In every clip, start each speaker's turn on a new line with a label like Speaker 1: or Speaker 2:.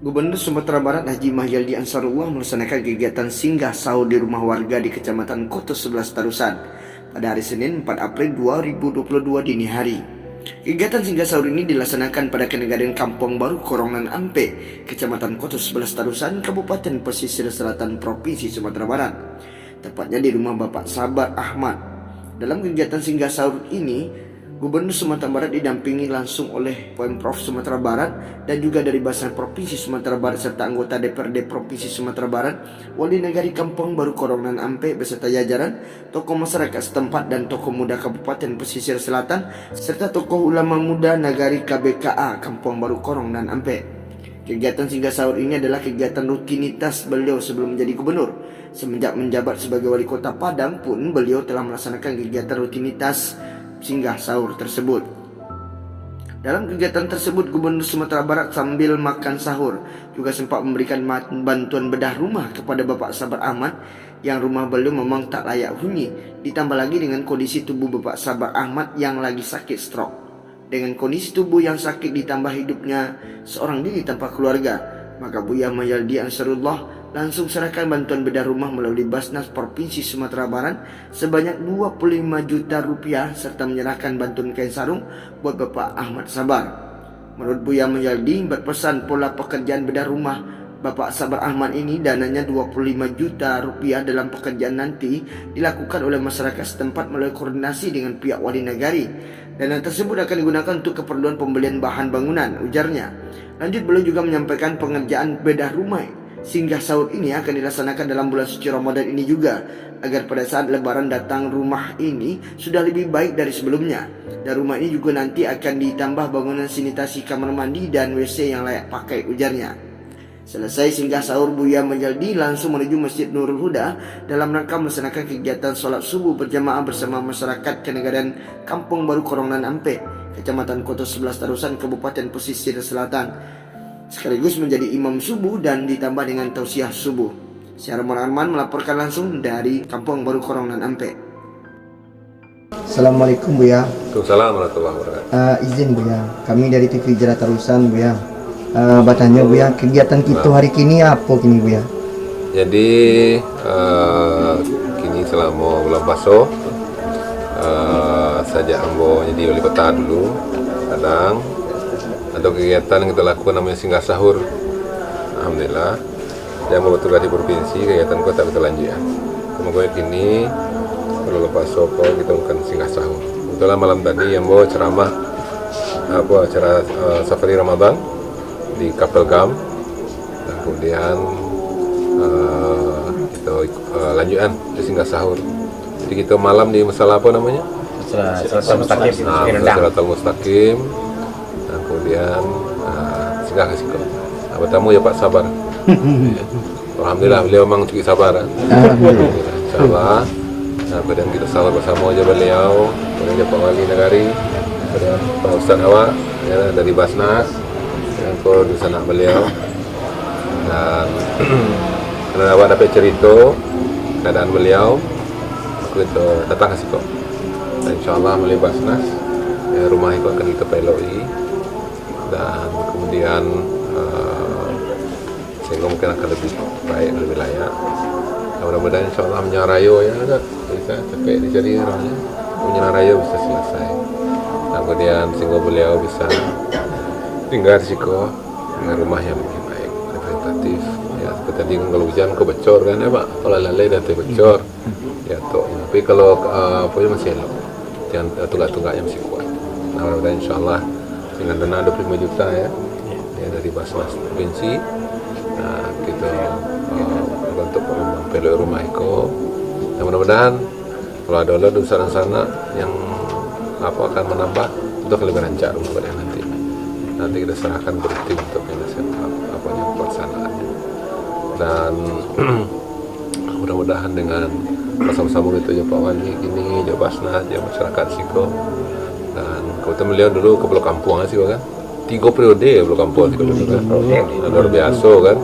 Speaker 1: Gubernur Sumatera Barat Haji Mahyaldi Ansarullah melaksanakan kegiatan singgah sahur di rumah warga di Kecamatan Koto 11 Tarusan pada hari Senin 4 April 2022 dini hari. Kegiatan singgah sahur ini dilaksanakan pada Kenegarian Kampung Baru Korongan Ampe, Kecamatan Koto 11 Tarusan, Kabupaten Pesisir Selatan, Provinsi Sumatera Barat. Tepatnya di rumah Bapak Sabar Ahmad. Dalam kegiatan singgah sahur ini, Gubernur Sumatera Barat didampingi langsung oleh Pemprov Sumatera Barat dan juga dari Basnas Provinsi Sumatera Barat serta anggota DPRD Provinsi Sumatera Barat, Wali Negari Kampung Baru Korongan Ampe beserta jajaran, tokoh masyarakat setempat dan tokoh muda Kabupaten Pesisir Selatan serta tokoh ulama muda Nagari KBKA Kampung Baru Korongan Ampe. Kegiatan singgah sahur ini adalah kegiatan rutinitas beliau sebelum menjadi gubernur. Semenjak menjabat sebagai wali kota Padang pun beliau telah melaksanakan kegiatan rutinitas singgah sahur tersebut. Dalam kegiatan tersebut, Gubernur Sumatera Barat sambil makan sahur juga sempat memberikan bantuan bedah rumah kepada Bapak Sabar Ahmad yang rumah beliau memang tak layak huni, ditambah lagi dengan kondisi tubuh Bapak Sabar Ahmad yang lagi sakit stroke. Dengan kondisi tubuh yang sakit ditambah hidupnya seorang diri tanpa keluarga, maka Buya Mahyaldi Ansarullah langsung serahkan bantuan bedah rumah melalui Basnas Provinsi Sumatera Barat sebanyak 25 juta rupiah serta menyerahkan bantuan kain sarung buat Bapak Ahmad Sabar. Menurut Buya Mahyaldi, berpesan pola pekerjaan bedah rumah Bapak Sabar Ahmad ini dananya 25 juta rupiah dalam pekerjaan nanti dilakukan oleh masyarakat setempat melalui koordinasi dengan pihak wali negari. Dana tersebut akan digunakan untuk keperluan pembelian bahan bangunan, ujarnya. Lanjut, beliau juga menyampaikan pengerjaan bedah rumah singgah sahur ini akan dilaksanakan dalam bulan suci Ramadan ini juga, agar pada saat lebaran datang rumah ini sudah lebih baik dari sebelumnya. Dan rumah ini juga nanti akan ditambah bangunan sanitasi kamar mandi dan WC yang layak pakai, ujarnya. Selesai singgah sahur, Buya Mahyaldi langsung menuju Masjid Nurul Huda dalam rangka melaksanakan kegiatan sholat subuh berjamaah bersama masyarakat Kenegarian Kampung Baru Korongan Ampe, Kecamatan Koto 11 Tarusan, Kabupaten Pesisir Selatan, sekaligus menjadi imam subuh dan ditambah dengan tausiah subuh. Saya Arman melaporkan langsung dari Kampung Baru Korongan Ampe.
Speaker 2: Assalamualaikum Buya.
Speaker 3: Waalaikumsalam warahmatullahi wabarakatuh.
Speaker 2: Izin Buya, kami dari TV Jera Tarusan Buya. Bertanya Buya, kegiatan kita hari kini apa kini Buya?
Speaker 3: Jadi kini selama bulan puasa sejak ambo jadi wali kota dulu, kadang ada kegiatan yang kita lakukan namanya singgah sahur. Alhamdulillah, yang membetul di provinsi kegiatan kota kita lanjut ya. Semoga kini kalau lepas soko kita akan singgah sahur. Kebetulan malam tadi yang bawa ceramah acara safari Ramadan di Kapel Gam, dan kemudian kita lanjutan di singgah sahur. Jadi kita malam di masalah apa namanya?
Speaker 4: Siratal Mustaqim.
Speaker 3: Siratal Mustaqim. Dan kemudian singgah ke situ. Pertama ya Pak Sabar. Alhamdulillah beliau memang cukup sabar. Insyaallah. Nah, kemudian kita sahur bersama aja beliau, kemudian Pak Wali Negari, kemudian Pak Ustaz Awak ya, dari Basnas, dan produsen anak beliau. Dan karena awak dapat cerita keadaan beliau, aku itu datang ke situ. Dan insyaallah melalui Basnas ya, rumah itu akan kita peloi, dan kemudian sehingga mungkin akan lebih baik, lebih layak. Mudah-mudahan insyaallah menyarayo ya ada bisa capek dicari orangnya, menyarayo bisa selesai. Dan kemudian sehingga beliau bisa tinggal di situ dengan rumah yang lebih baik, representatif. Ya seperti tadi kalau hujan ke bocor kan ya Pak, kalau lalai dan bocor ya toh. Tapi kalau punya masih elok, yang tunggak-tunggaknya masih kuat. Nah mudah-mudahan insyaallah dengan dana 25 juta ya dari Basnas Provinsi, nah kita untuk membeli rumah itu. Nah, mudah-mudahan kalau ada di sana yang akan menambah untuk lebih lancar rumah yang nanti kita serahkan ke tim untuk menyelesaikan pelaksanaan. Dan mudah-mudahan dengan bersama-sama itu ya Pak Wali ini, ya Basnas, ya masyarakat Siko. Dan kebetulan beliau dulu ke Pulau Kampung sih kan, 3 periode ya Pulau Kampung sih kan, luar biasa kan.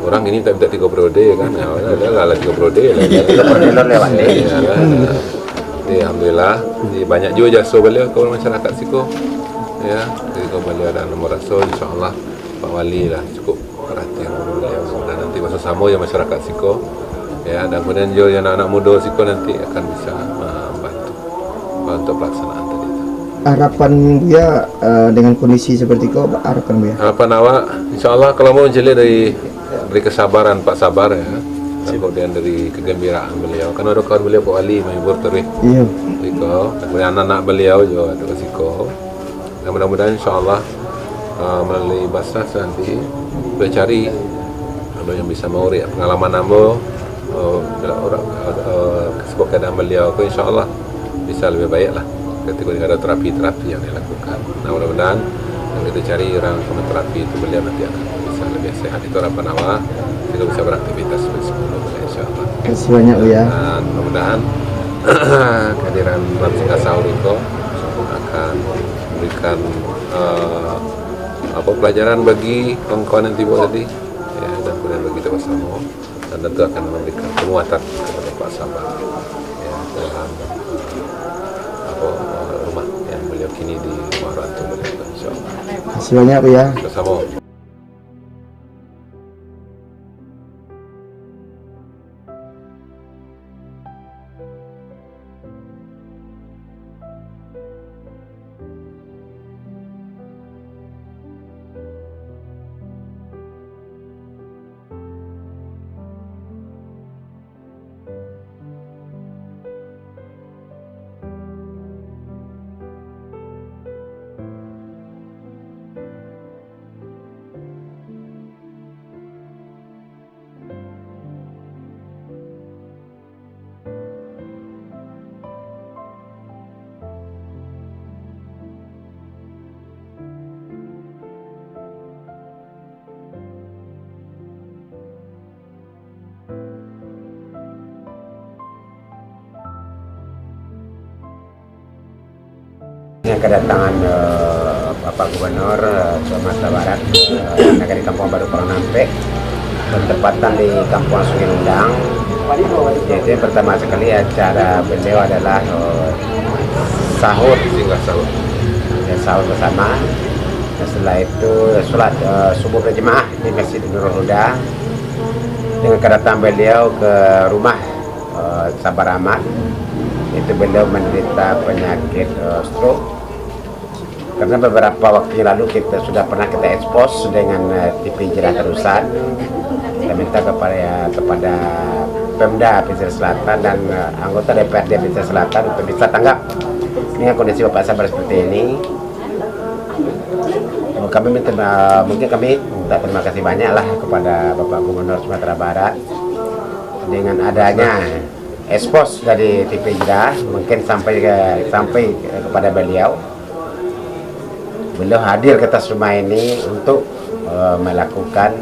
Speaker 3: Orang ini tak minta 3 periode kan, lah 3 periode lah.
Speaker 4: Lewat deh.
Speaker 3: Alhamdulillah, banyak juga jasa beliau ke masyarakat Siko. Ya, jadi kalau beliau ada nomor rasul, insyaAllah Pak Wali lah cukup perhatian beliau. Dan nanti masa sama ya masyarakat Siko ya, dan kemudian juga yang anak-anak muda Siko nanti akan bisa membantu untuk pelaksanaan tadi itu.
Speaker 2: Harapan Buya dengan kondisi seperti itu, harapan Buya?
Speaker 3: Harapan awak, insya Allah kalau mau jeli dari kesabaran Pak Sabar ya, dan kemudian dari kegembiraan beliau, kan ada kawan beliau Pak Ali menghibur terus
Speaker 2: Iya.
Speaker 3: Siko, dan kemudian anak-anak beliau juga ada ke Siko. Dan mudah-mudahan insya Allah melalui Basnas nanti kita cari ada yang bisa mau ya pengalaman ambo sebab keadaan beliau itu insya Allah bisa lebih baik lah ketika ada terapi-terapi yang dilakukan. Nah mudah-mudahan yang kita cari orang terapi itu beliau nanti akan bisa lebih sehat. Itu harapan awal kita bisa beraktivitas seperti sebelumnya insya Allah.
Speaker 2: Terima kasih banyak Buya.
Speaker 3: Dan mudah-mudahan kehadiran Ramsingka Sahur itu akan memberikan pelajaran bagi kawan-kawan yang tiba tadi ya, dan kemudian bagi kita bersama, dan tentu akan memberikan penguatan kepada Pak Sabar ya, dalam rumah yang beliau kini di rumah rantu beliau insyaallah.
Speaker 2: Terima kasih banyak Buya.
Speaker 3: Bersama.
Speaker 5: Dengan kedatangan Bapak Gubernur Sumatera Barat negeri Kampung Baru Paranampek, bertepatan di Kampung Sungai Lundang. Jadi yang pertama sekali acara beliau adalah sahur, ya, sahur bersama. Dan setelah itu sholat subuh berjemaah di Masjid Nurul Huda. Dengan kedatangan beliau ke rumah Sabar Ahmad, itu beliau menderita penyakit stroke. Karena beberapa waktu yang lalu kita sudah pernah kita expose dengan TV Jeddah Terusan. Kita minta kepada Pemda Pesisir Selatan dan anggota DPRD Pesisir Selatan untuk bisa tanggap dengan kondisi Bapak Sabar seperti ini. Kami mungkin kami minta terima kasih banyak lah kepada Bapak Gubernur Sumatera Barat dengan adanya expose dari TV Jeddah, mungkin sampai kepada beliau hadir ke atas rumah ini untuk melakukan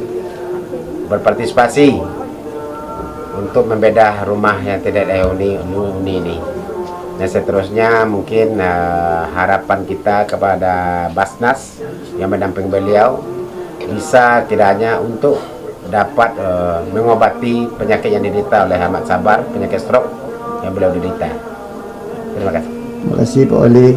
Speaker 5: berpartisipasi untuk membedah rumah yang tidak dihuni ini. Dan seterusnya mungkin harapan kita kepada Basnas yang mendampingi beliau bisa kiranya untuk dapat mengobati penyakit yang diderita oleh Ahmad Sabar, penyakit stroke yang beliau diderita. Terima kasih.
Speaker 2: Terima kasih Pak Ali.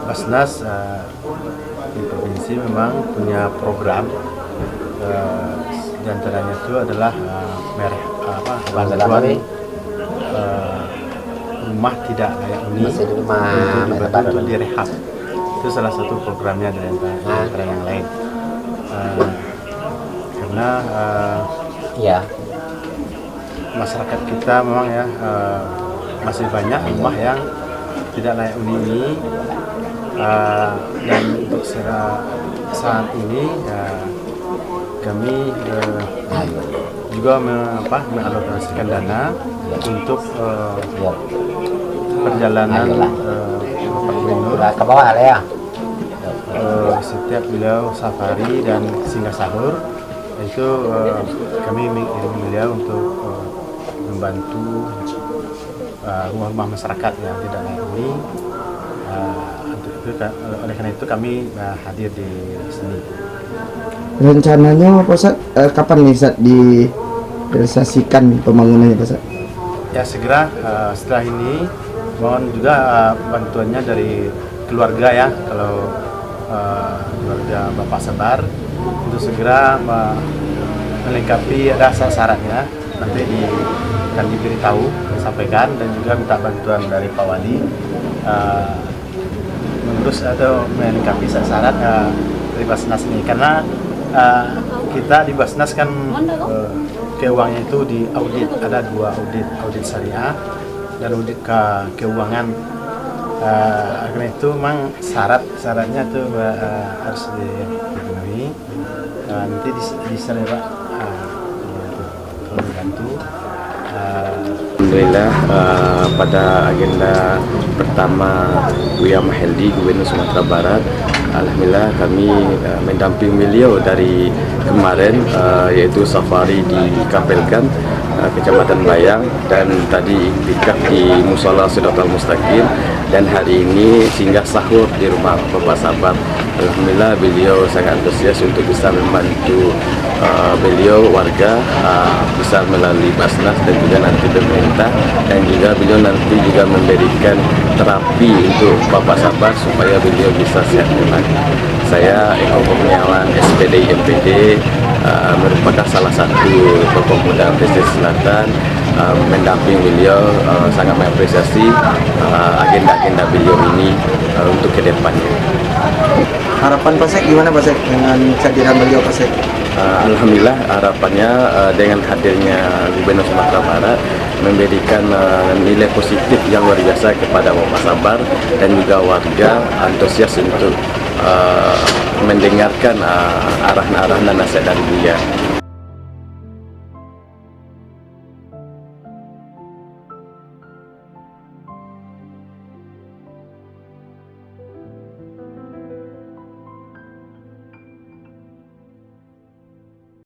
Speaker 6: Basnas di provinsi memang punya program, di antaranya itu adalah bantuan rumah tidak layak huni untuk dibantu direhab. Itu salah satu programnya dari antara yang lain. Karena
Speaker 5: Ya,
Speaker 6: masyarakat kita memang ya masih banyak rumah yang tidak layak huni ini. Dan untuk saat ini kami juga mengalokasikan dana untuk perjalanan Bapak Gubernur
Speaker 5: ke bawah ya.
Speaker 6: setiap beliau safari dan singgah sahur. Itu kami mengirim beliau untuk membantu rumah-rumah masyarakat yang tidak layak huni untuk oleh karena itu kami hadir di sini.
Speaker 2: Rencananya Pak Ustadz, kapan nih Ustadz direalisasikan pembangunannya Pak Ustadz?
Speaker 6: Ya segera setelah ini mohon juga bantuannya dari keluarga ya, kalau keluarga Bapak Sabar untuk segera melengkapi rasa syaratnya, nanti akan diberitahu, disampaikan, dan juga minta bantuan dari Pak Wali mengurus atau melengkapi syarat dari Basnas ini, karena kita di Basnas kan keuangannya itu di audit, ada 2 audit syariah dan audit keuangan. Karena itu memang syaratnya itu harus dipenuhi. Nanti bisa Pak tolong dibantu.
Speaker 7: Alhamdulillah, pada agenda pertama Buya Maheldi, Gubernur Sumatera Barat, alhamdulillah kami mendampingi beliau dari kemarin, yaitu safari di Kapelgan, Kecamatan Bayang, dan tadi iktikaf di Musola Sidratul Mustaqim, dan hari ini singgah sahur di rumah Bapak Sabar. Alhamdulillah beliau sangat antusias untuk bisa membantu beliau warga, bisa melalui Basnas dan juga nanti pemerintah, dan juga beliau nanti juga memberikan terapi untuk Bapak Sabar supaya beliau bisa sehat kembali. Saya Eko Kurniawan, SPD MPD, merupakan salah satu tokoh muda Pesisir Selatan, mendampingi beliau, sangat mengapresiasi agenda-agenda beliau ini untuk kedepannya.
Speaker 2: Harapan Pak Sek gimana Pak Sek dengan kehadiran beliau Pak Sek?
Speaker 7: Alhamdulillah harapannya dengan hadirnya Gubernur Sumatera Barat memberikan nilai positif yang luar biasa kepada Bapak Sabar, dan juga warga antusias untuk mendengarkan arahan-arahan dan nasihat dari beliau.